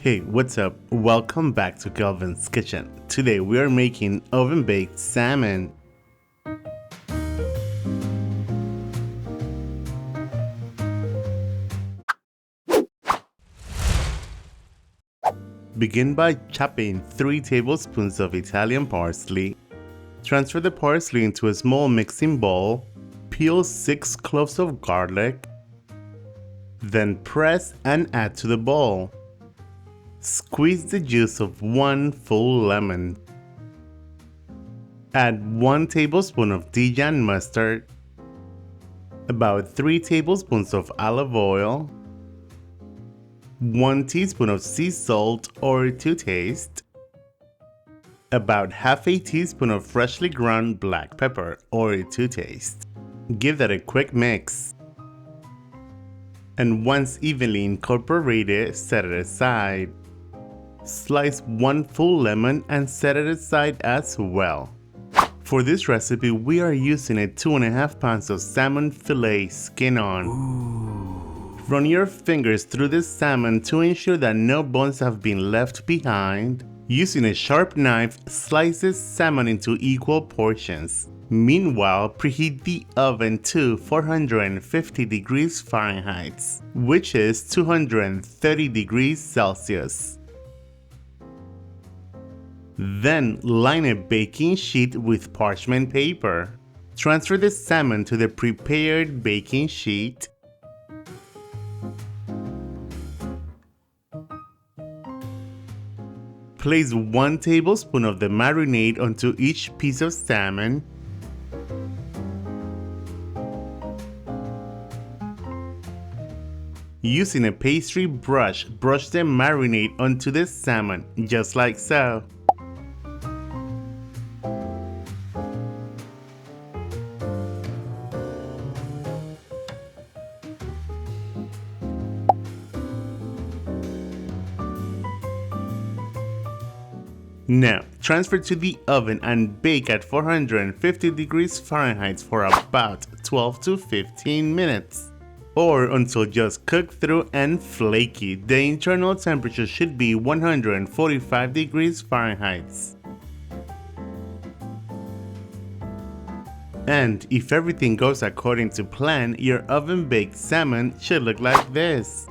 Hey, what's up? Welcome back to Kelvin's Kitchen. Today we are making oven-baked salmon. Begin by chopping 3 tablespoons of Italian parsley. Transfer the parsley into a small mixing bowl. Peel 6 cloves of garlic. Then press and add to the bowl. Squeeze the juice of 1 full lemon. Add 1 tablespoon of Dijon mustard, about 3 tablespoons of olive oil, 1 teaspoon of sea salt or to taste, about half a teaspoon of freshly ground black pepper or to taste. Give that a quick mix. And once evenly incorporated, set it aside. Slice 1 full lemon and set it aside as well. For this recipe, we are using 2.5 pounds of salmon fillet skin on. Ooh. Run your fingers through the salmon to ensure that no bones have been left behind. Using a sharp knife, slice the salmon into equal portions. Meanwhile, preheat the oven to 450 degrees Fahrenheit, which is 230 degrees Celsius. Then line a baking sheet with parchment paper. Transfer the salmon to the prepared baking sheet. Place 1 tablespoon of the marinade onto each piece of salmon. Using a pastry brush, brush the marinade onto the salmon, just like so. Now, transfer to the oven and bake at 450 degrees Fahrenheit for about 12 to 15 minutes. Or until just cooked through and flaky. The internal temperature should be 145 degrees Fahrenheit. And if everything goes according to plan, your oven-baked salmon should look like this.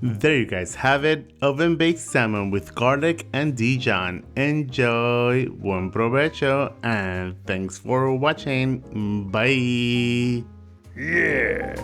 There you guys have it, oven-baked salmon with garlic and Dijon. Enjoy, buen provecho, and thanks for watching. Bye. Yeah.